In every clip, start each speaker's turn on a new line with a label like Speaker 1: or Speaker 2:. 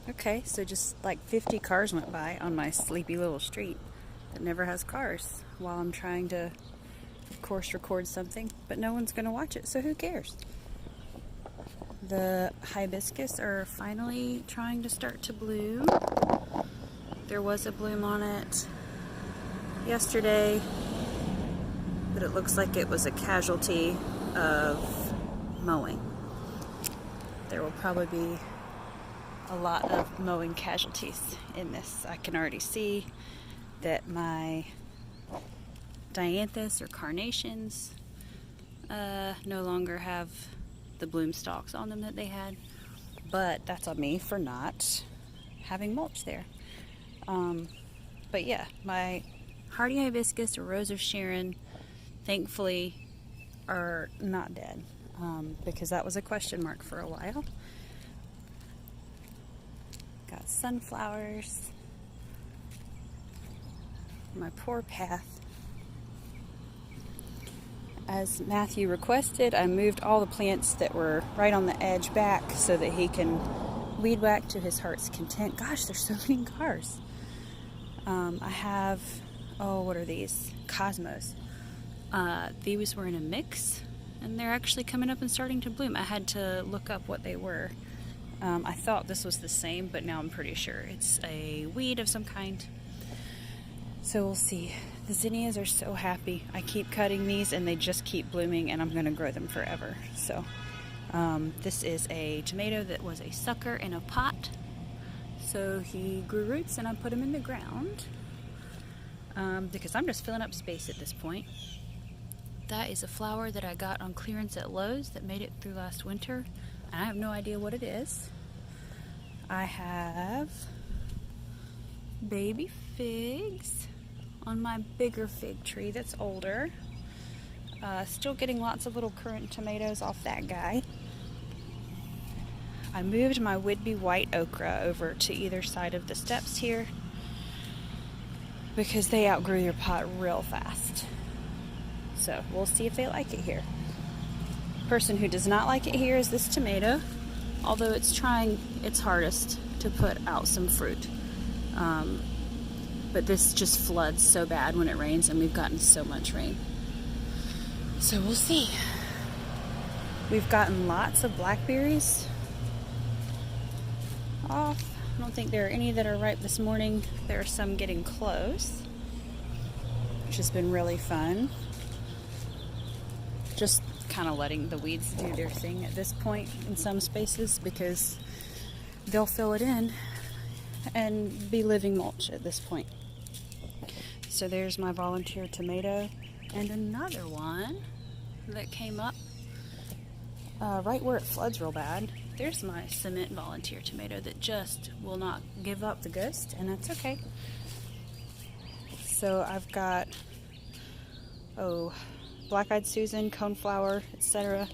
Speaker 1: Okay, so just like 50 cars went by on my sleepy little street that never has cars while I'm trying to, of course, record something, but no one's going to watch it, so who cares? The hibiscus are finally trying to start to bloom. There was a bloom on it yesterday, but it looks like it was a casualty of mowing. There will probably be a lot of mowing casualties in this. I can already see that my dianthus or carnations no longer have the bloom stalks on them that they had, but that's on me for not having mulch there. But yeah, my hardy hibiscus or rose of Sharon thankfully are not dead, because that was a question mark for a while. Got sunflowers. My poor path. As Matthew requested, I moved all the plants that were right on the edge back so that he can weed whack to his heart's content. Gosh, there's so many cars. I have, what are these? Cosmos. These were in a mix, and they're actually coming up and starting to bloom. I had to look up what they were. I thought this was the same, but now I'm pretty sure it's a weed of some kind. So we'll see. The zinnias are so happy. I keep cutting these and they just keep blooming, and I'm going to grow them forever. So this is a tomato that was a sucker in a pot. So he grew roots and I put him in the ground because I'm just filling up space at this point. That is a flower that I got on clearance at Lowe's that made it through last winter. I have no idea what it is. I have baby figs on my bigger fig tree that's older. Still getting lots of little currant tomatoes off that guy. I moved my would-be white okra over to either side of the steps here because they outgrew their pot real fast. So we'll see if they like it here. Person who does not like it here is this tomato, although it's trying its hardest to put out some fruit. But this just floods so bad when it rains, and we've gotten so much rain. So we'll see. We've gotten lots of blackberries off. I don't think there are any that are ripe this morning. There are some getting close, which has been really fun. Just kind of letting the weeds do their thing at this point in some spaces because they'll fill it in and be living mulch at this point. So there's my volunteer tomato, and another one that came up right where it floods real bad. There's my cement volunteer tomato that just will not give up the ghost, and that's okay. So I've got black-eyed Susan, coneflower, etc.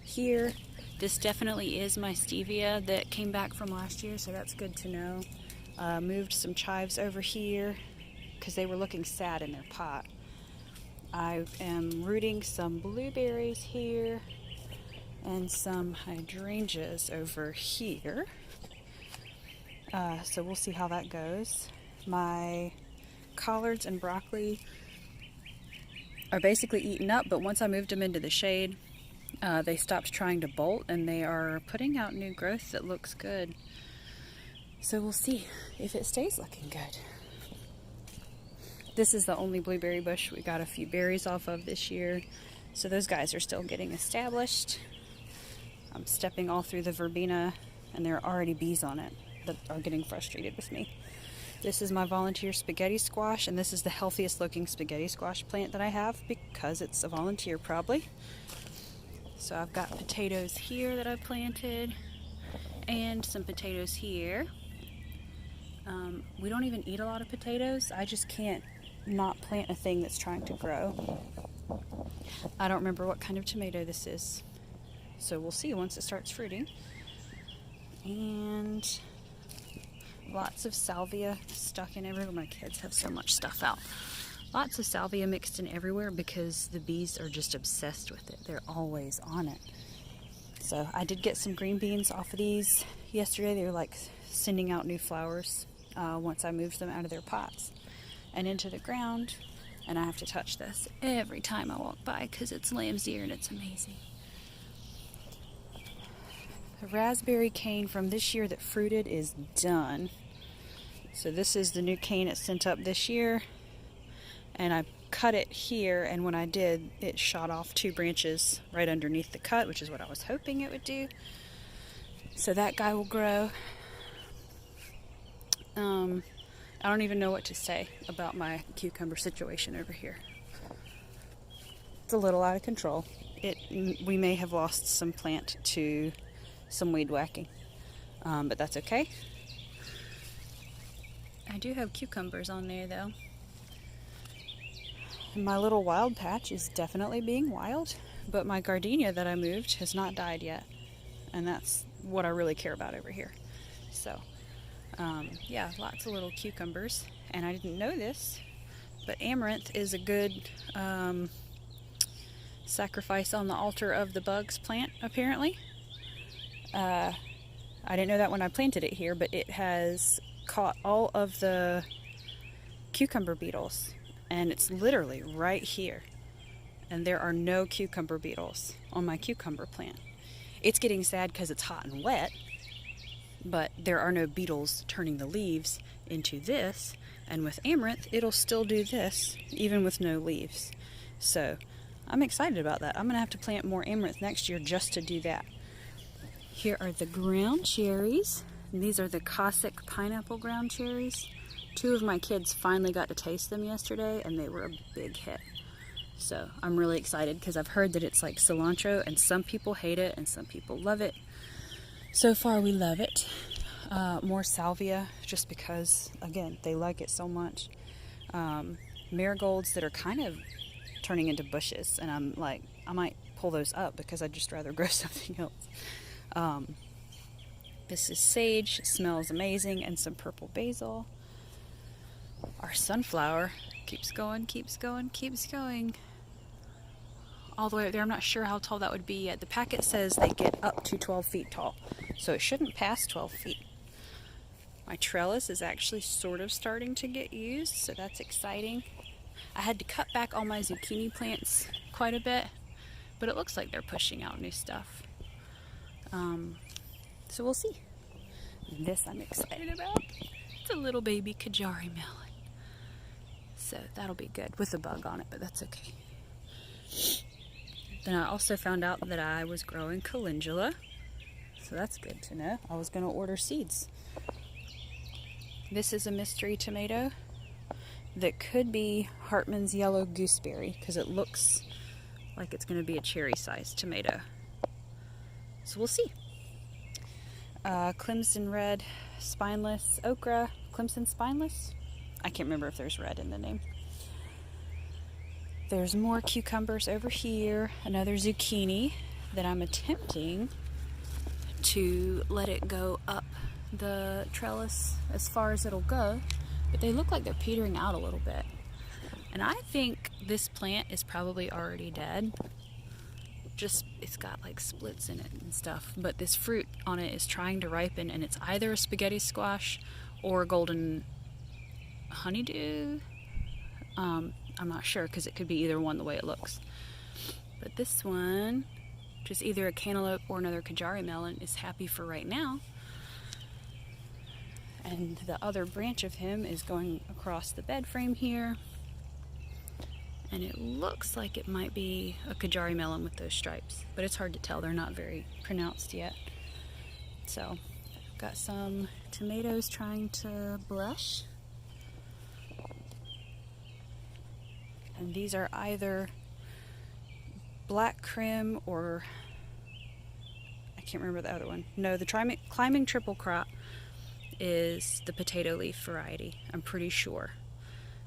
Speaker 1: here. This definitely is my stevia that came back from last year, so that's good to know. Moved some chives over here because they were looking sad in their pot. I am rooting some blueberries here and some hydrangeas over here. So we'll see how that goes. My collards and broccoli are basically eaten up, but once I moved them into the shade, they stopped trying to bolt, and they are putting out new growth that looks good. So we'll see if it stays looking good. This is the only blueberry bush we got a few berries off of this year, so those guys are still getting established. I'm stepping all through the verbena, and there are already bees on it that are getting frustrated with me. This is my volunteer spaghetti squash, and this is the healthiest looking spaghetti squash plant that I have because it's a volunteer probably. So I've got potatoes here that I planted and some potatoes here. We don't even eat a lot of potatoes. I just can't not plant a thing that's trying to grow. I don't remember what kind of tomato this is, so we'll see once it starts fruiting. And lots of salvia stuck in everywhere. My kids have so much stuff out. Lots of salvia mixed in everywhere because the bees are just obsessed with it. They're always on it. So I did get some green beans off of these yesterday. They were like sending out new flowers once I moved them out of their pots and into the ground. And I have to touch this every time I walk by because it's lamb's ear and it's amazing. The raspberry cane from this year that fruited is done. So this is the new cane it sent up this year. And I cut it here, and when I did, it shot off 2 branches right underneath the cut, which is what I was hoping it would do. So that guy will grow. I don't even know what to say about my cucumber situation over here. It's a little out of control. We may have lost some plant to some weed whacking, but that's okay. I do have cucumbers on there though. And my little wild patch is definitely being wild, but my gardenia that I moved has not died yet, and that's what I really care about over here. So yeah, lots of little cucumbers. And I didn't know this, but amaranth is a good sacrifice on the altar of the bugs plant, apparently. I didn't know that when I planted it here, but it has caught all of the cucumber beetles, and it's literally right here. And there are no cucumber beetles on my cucumber plant. It's getting sad because it's hot and wet, but there are no beetles turning the leaves into this, and with amaranth it'll still do this even with no leaves. So I'm excited about that. I'm gonna have to plant more amaranth next year just to do that. Here are the ground cherries, and these are the Cossack pineapple ground cherries. 2 of my kids finally got to taste them yesterday, and they were a big hit. So I'm really excited because I've heard that it's like cilantro, and some people hate it and some people love it. So far we love it. More salvia, just because, again, they like it so much. Marigolds that are kind of turning into bushes, and I'm like, I might pull those up because I'd just rather grow something else. This is sage, smells amazing, and some purple basil. Our sunflower keeps going, keeps going, keeps going. All the way up there. I'm not sure how tall that would be yet. The packet says they get up to 12 feet tall, so it shouldn't pass 12 feet. My trellis is actually sort of starting to get used, so that's exciting. I had to cut back all my zucchini plants quite a bit, but it looks like they're pushing out new stuff. So we'll see. This I'm excited about. It's a little baby Kajari melon. So that'll be good with a bug on it, but that's okay. Then I also found out that I was growing calendula, so that's good to know. I was going to order seeds. This is a mystery tomato that could be Hartman's yellow gooseberry because it looks like it's going to be a cherry-sized tomato. So we'll see. Clemson red spineless okra. Clemson spineless? I can't remember if there's red in the name. There's more cucumbers over here. Another zucchini that I'm attempting to let it go up the trellis as far as it'll go, but they look like they're petering out a little bit. And I think this plant is probably already dead. Just, it's got like splits in it and stuff, but this fruit on it is trying to ripen, and it's either a spaghetti squash or a golden honeydew. I'm not sure because it could be either one the way it looks. But this one, which is either a cantaloupe or another Kajari melon, is happy for right now. And the other branch of him is going across the bed frame here. And it looks like it might be a Kajari melon with those stripes, but it's hard to tell. They're not very pronounced yet. So, I've got some tomatoes trying to blush. And these are either black crim or, I can't remember the other one. No, the climbing triple crop is the potato leaf variety, I'm pretty sure.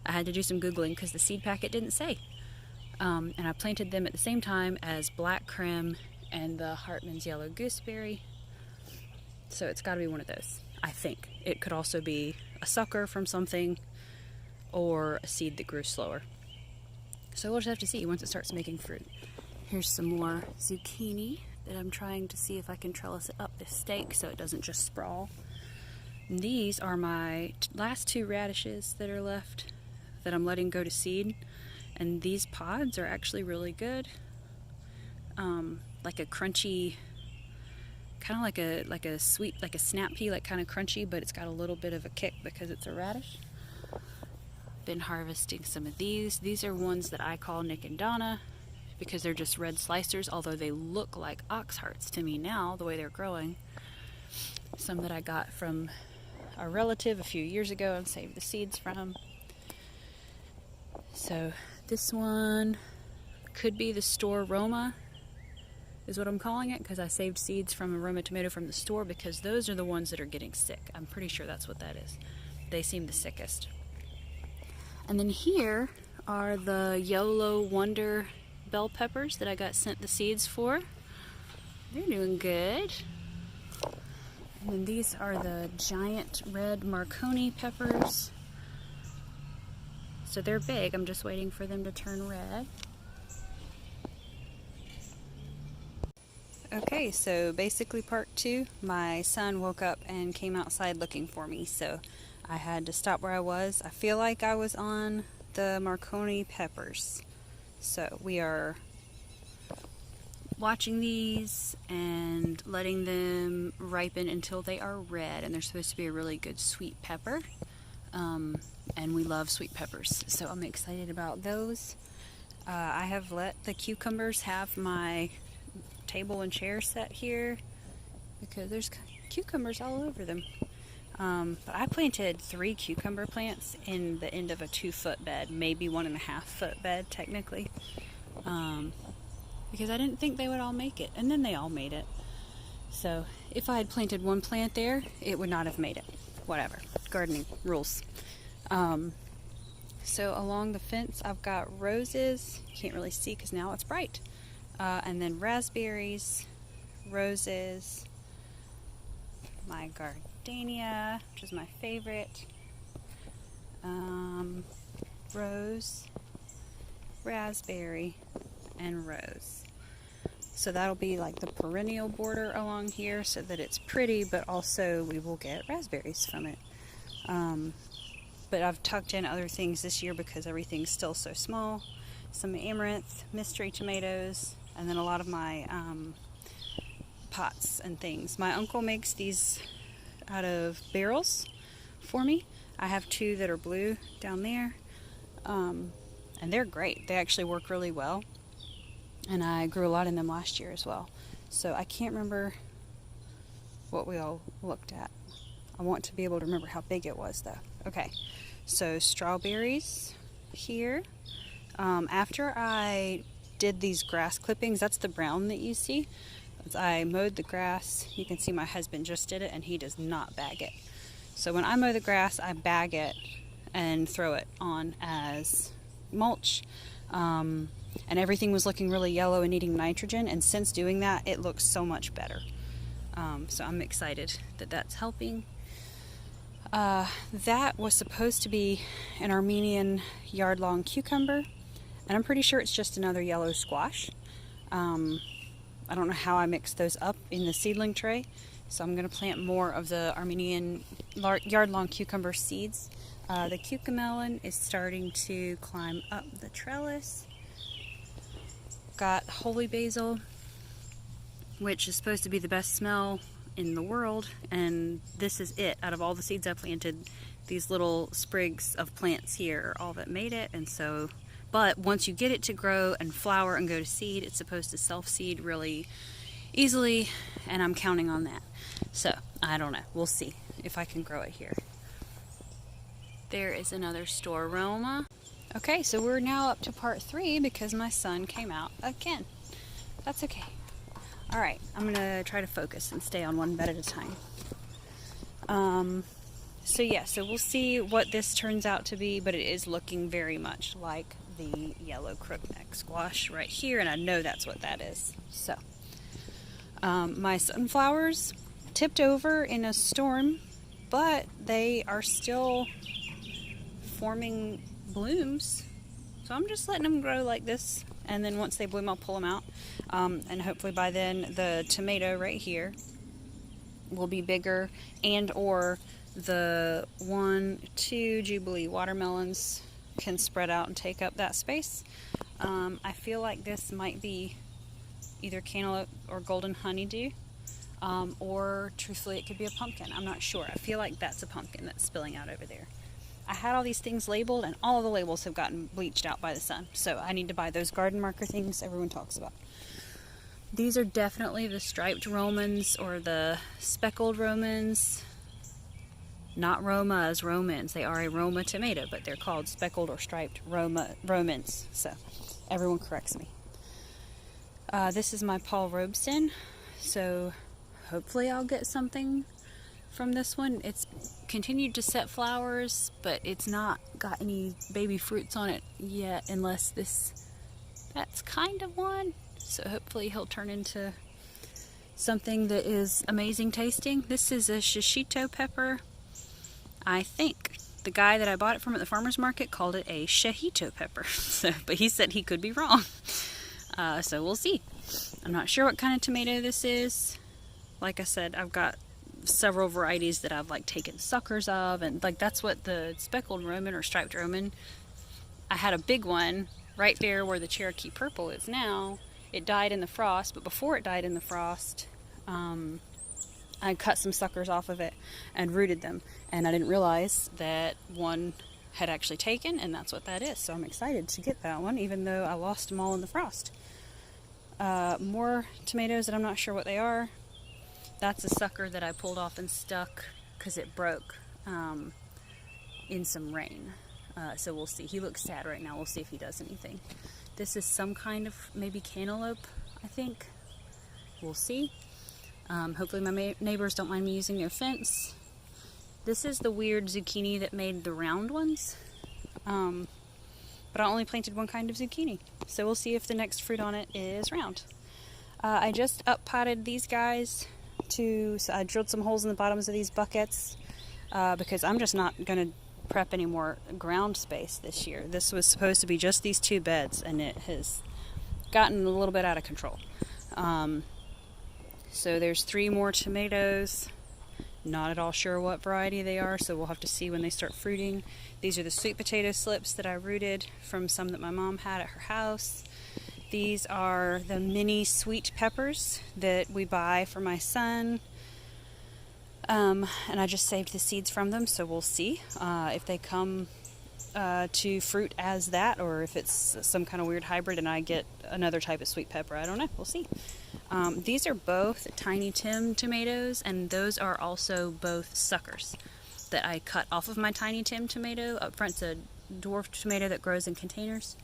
Speaker 1: I had to do some Googling because the seed packet didn't say. And I planted them at the same time as black crim and the Hartman's yellow gooseberry. So it's got to be one of those, I think. It could also be a sucker from something or a seed that grew slower. So we'll just have to see once it starts making fruit. Here's some more zucchini that I'm trying to see if I can trellis it up this stake so it doesn't just sprawl. And these are my last 2 radishes that are left that I'm letting go to seed. And these pods are actually really good. Like a crunchy, kind of like a sweet, like a snap pea, like kind of crunchy, but it's got a little bit of a kick because it's a radish. Been harvesting some of these. These are ones that I call Nick and Donna because they're just red slicers, although they look like ox hearts to me now, the way they're growing. Some that I got from a relative a few years ago and saved the seeds from. So this one could be the store Roma, is what I'm calling it, because I saved seeds from a Roma tomato from the store because those are the ones that are getting sick. I'm pretty sure that's what that is. They seem the sickest. And then here are the YOLO Wonder bell peppers that I got sent the seeds for. They're doing good. And then these are the giant red Marconi peppers. So they're big. I'm just waiting for them to turn red. Okay, so basically part 2, my son woke up and came outside looking for me, so I had to stop where I was. I feel like I was on the Marconi peppers. So we are watching these and letting them ripen until they are red, and they're supposed to be a really good sweet pepper. And we love sweet peppers, so I'm excited about those. I have let the cucumbers have my table and chair set here because there's cucumbers all over them. But I planted 3 cucumber plants in the end of a 2-foot bed, maybe 1.5-foot bed technically, because I didn't think they would all make it, and then they all made it. So if I had planted 1 plant there, it would not have made it. Whatever, gardening rules. So along the fence I've got roses. You can't really see because now it's bright. And then raspberries, roses, my gardenia, which is my favorite, rose, raspberry, and rose. So that'll be like the perennial border along here so that it's pretty, but also we will get raspberries from it. But I've tucked in other things this year because everything's still so small. Some amaranth, mystery tomatoes, and then a lot of my pots and things. My uncle makes these out of barrels for me. I have 2 that are blue down there, and they're great. They actually work really well, and I grew a lot in them last year as well. So I can't remember what we all looked at. I want to be able to remember how big it was though. Okay, so strawberries here. After I did these grass clippings, that's the brown that you see. As I mowed the grass, you can see my husband just did it and he does not bag it. So when I mow the grass, I bag it and throw it on as mulch. And everything was looking really yellow and needing nitrogen, and since doing that, it looks so much better. So I'm excited that that's helping. That was supposed to be an Armenian yard-long cucumber, and I'm pretty sure it's just another yellow squash. I don't know how I mixed those up in the seedling tray, so I'm going to plant more of the Armenian yard-long cucumber seeds. The cucamelon is starting to climb up the trellis. Got holy basil, which is supposed to be the best smell in the world, and this is it. Out of all the seeds I planted, these little sprigs of plants here are all that made it. And so, but once you get it to grow and flower and go to seed, it's supposed to self-seed really easily, and I'm counting on that. So I don't know, we'll see if I can grow it here. There is another store Roma. Okay, so we're now up to part 3 because my son came out again. That's okay. Alright, I'm going to try to focus and stay on one bed at a time. So we'll see what this turns out to be, but it is looking very much like the yellow crookneck squash right here, and I know that's what that is. So, my sunflowers tipped over in a storm, but they are still forming blooms. So I'm just letting them grow like this, and then once they bloom I'll pull them out, and hopefully by then the tomato right here will be bigger and or The 2 Jubilee watermelons can spread out and take up that space. I feel like this might be either cantaloupe or golden honeydew, or truthfully it could be a pumpkin. I'm not sure. I feel like that's a pumpkin that's spilling out over there. I had all these things labeled, and all of the labels have gotten bleached out by the sun, so I need to buy those garden marker things everyone talks about. These are definitely the striped Romans or the speckled Romans. Not Roma as Romans. They are a Roma tomato, but they're called speckled or striped Romans. So everyone corrects me. This is my Paul Robeson. So hopefully I'll get something from this one. It's continued to set flowers, but it's not got any baby fruits on it yet, unless that's kind of one. So hopefully he'll turn into something that is amazing tasting. This is a shishito pepper. I think the guy that I bought it from at the farmer's market called it a shahito pepper, but he said he could be wrong. So we'll see. I'm not sure what kind of tomato this is. Like I said, I've got several varieties that I've taken suckers of, and that's what the speckled Roman or striped Roman. I had a big one right there where the Cherokee purple is now. It died in the frost, but before it died in the frost, I cut some suckers off of it and rooted them, and I didn't realize that one had actually taken, and that's what that is. So I'm excited to get that one, even though I lost them all in the frost. More tomatoes that I'm not sure what they are. That's a sucker that I pulled off and stuck because it broke in some rain. So we'll see. He looks sad right now. We'll see if he does anything. This is some kind of maybe cantaloupe, I think. We'll see. Hopefully my neighbors don't mind me using their fence. This is the weird zucchini that made the round ones. But I only planted one kind of zucchini. So we'll see if the next fruit on it is round. I just up-potted these guys so I drilled some holes in the bottoms of these buckets because I'm just not going to prep any more ground space this year. This was supposed to be just these 2 beds, and it has gotten a little bit out of control. So there's 3 more tomatoes. Not at all sure what variety they are, so we'll have to see when they start fruiting. These are the sweet potato slips that I rooted from some that my mom had at her house. These are the mini sweet peppers that we buy for my son. And I just saved the seeds from them, so we'll see if they come to fruit as that, or if it's some kind of weird hybrid and I get another type of sweet pepper. I don't know. We'll see. These are both Tiny Tim tomatoes, and those are also both suckers that I cut off of my Tiny Tim tomato. Up front's a dwarf tomato that grows in containers,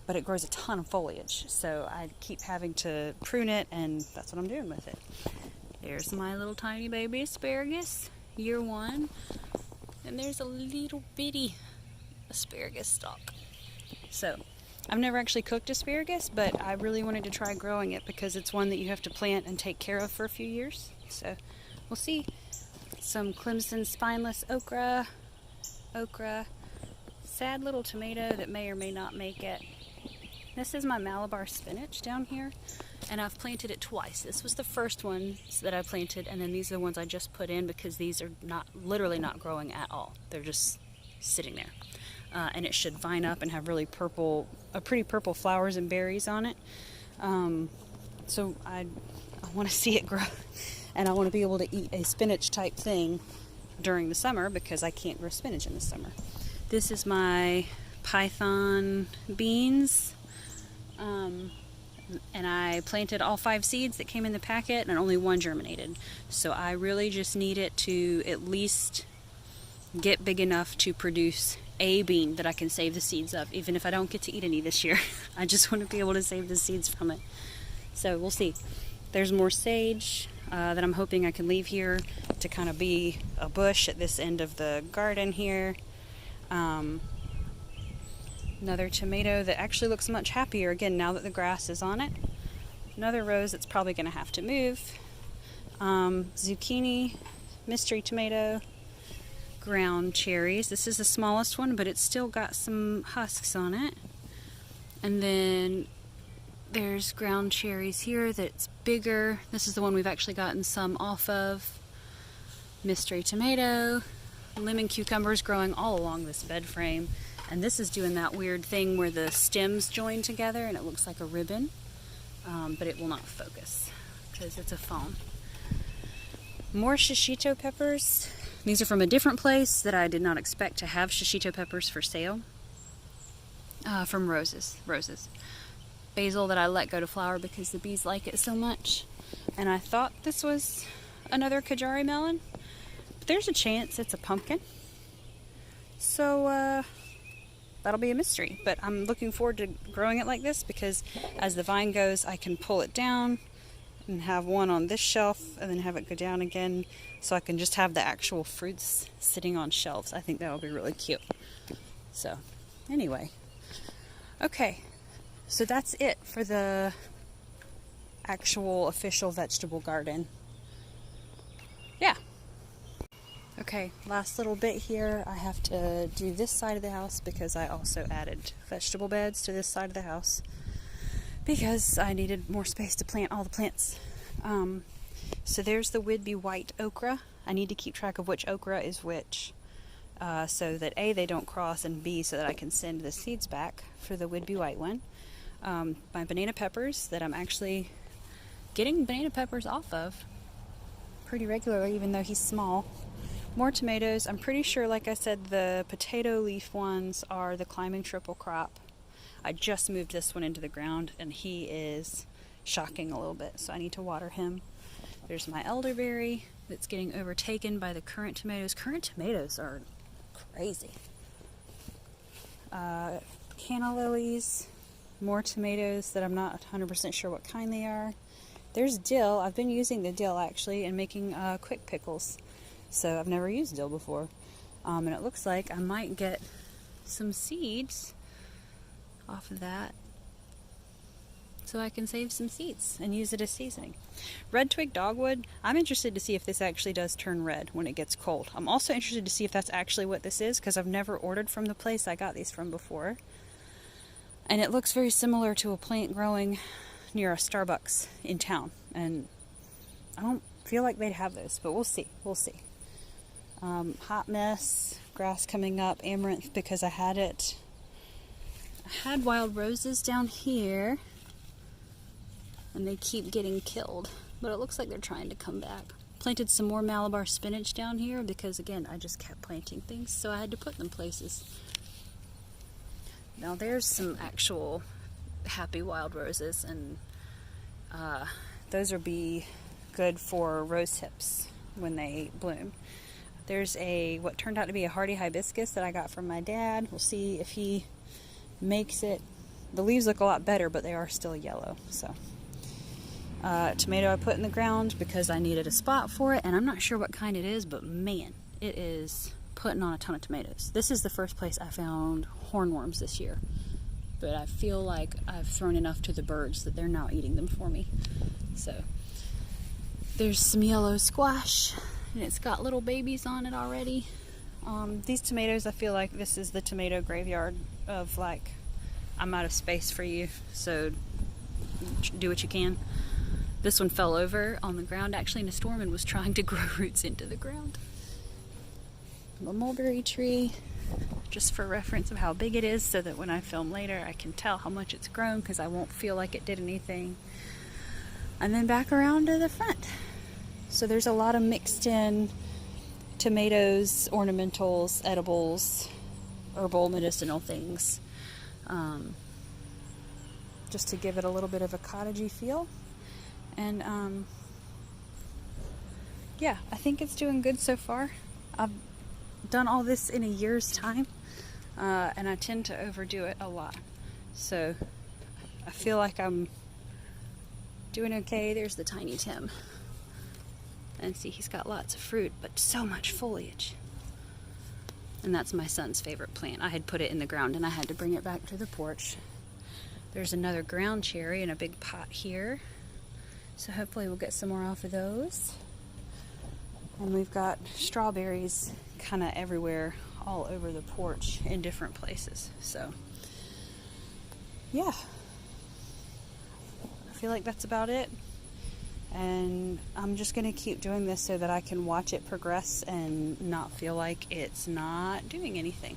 Speaker 1: but it grows a ton of foliage, so I keep having to prune it, and that's what I'm doing with it. There's my little tiny baby asparagus, year 1, and there's a little bitty asparagus stalk. So I've never actually cooked asparagus, but I really wanted to try growing it because it's one that you have to plant and take care of for a few years. So we'll see. Some Clemson spineless okra, sad little tomato that may or may not make it. This is my Malabar spinach down here, and I've planted it twice. This was the first one that I planted, and then these are the ones I just put in because these are literally not growing at all. They're just sitting there. And it should vine up and have really pretty purple flowers and berries on it. So I want to see it grow, and I want to be able to eat a spinach type thing during the summer because I can't grow spinach in the summer. This is my python beans, and I planted all 5 seeds that came in the packet, and only 1 germinated. So I really just need it to at least get big enough to produce a bean that I can save the seeds of, even if I don't get to eat any this year. I just want to be able to save the seeds from it. So we'll see. There's more sage that I'm hoping I can leave here to kind of be a bush at this end of the garden here. Another tomato that actually looks much happier again now that the grass is on it. Another rose that's probably going to have to move. Zucchini, mystery tomato, ground cherries. This is the smallest one, but it's still got some husks on it. And then there's ground cherries here that's bigger. This is the one we've actually gotten some off of. mystery tomato, lemon cucumbers growing all along this bed frame. And this is doing that weird thing where the stems join together and it looks like a ribbon, but it will not focus because it's a phone. More shishito peppers. These are from a different place that I did not expect to have shishito peppers for sale. From roses. Basil that I let go to flower because the bees like it so much. And I thought this was another Kajari melon, but there's a chance it's a pumpkin. So that'll be a mystery, but I'm looking forward to growing it like this because as the vine goes, I can pull it down and have one on this shelf and then have it go down again, so I can just have the actual fruits sitting on shelves. I think that'll be really cute. So anyway, okay, so that's it for the actual official vegetable garden. Yeah. Okay, last little bit here. I have to do this side of the house because I also added vegetable beds to this side of the house because I needed more space to plant all the plants. So there's the Whidbey white okra. I need to keep track of which okra is which so that A, they don't cross, and B, so that I can send the seeds back for the Whidbey white one. My banana peppers that I'm actually getting banana peppers off of pretty regularly, even though he's small. More tomatoes. I'm pretty sure, like I said, the potato leaf ones are the climbing triple crop. I just moved this one into the ground and he is shocking a little bit, so I need to water him. There's my elderberry that's getting overtaken by the currant tomatoes. Currant tomatoes are crazy. Canna lilies, more tomatoes that I'm not 100% sure what kind they are. There's dill. I've been using the dill actually and making quick pickles. So I've never used dill before. And it looks like I might get some seeds off of that so I can save some seeds and use it as seasoning. Red twig dogwood. I'm interested to see if this actually does turn red when it gets cold. I'm also interested to see if that's actually what this is because I've never ordered from the place I got these from before. And it looks very similar to a plant growing near a Starbucks in town. And I don't feel like they'd have those, but we'll see. We'll see. Hot mess, grass coming up, amaranth because I had wild roses down here and they keep getting killed, but it looks like they're trying to come back. Planted some more Malabar spinach down here because again I just kept planting things, so I had to put them places. Now there's some actual happy wild roses, and those will be good for rose hips when they bloom. There's what turned out to be a hardy hibiscus that I got from my dad. We'll see if he makes it. The leaves look a lot better, but they are still yellow. So, tomato I put in the ground because I needed a spot for it, and I'm not sure what kind it is, but man, it is putting on a ton of tomatoes. This is the first place I found hornworms this year, but I feel like I've thrown enough to the birds that they're now eating them for me. So, there's some yellow squash, and it's got little babies on it already. These tomatoes, I feel like this is the tomato graveyard of like, I'm out of space for you, so do what you can. This one fell over on the ground actually in a storm and was trying to grow roots into the ground. A mulberry tree, just for reference of how big it is, so that when I film later I can tell how much it's grown because I won't feel like it did anything. And then back around to the front. So there's a lot of mixed in tomatoes, ornamentals, edibles, herbal, medicinal things. Just to give it a little bit of a cottagey feel. And yeah, I think it's doing good so far. I've done all this in a year's time, and I tend to overdo it a lot. So I feel like I'm doing okay. There's the tiny Tim. And see, he's got lots of fruit, but so much foliage. And that's my son's favorite plant. I had put it in the ground and I had to bring it back to the porch. There's another ground cherry in a big pot here. So hopefully we'll get some more off of those. And we've got strawberries kind of everywhere, all over the porch in different places. So, yeah. I feel like that's about it. And I'm just going to keep doing this so that I can watch it progress and not feel like it's not doing anything.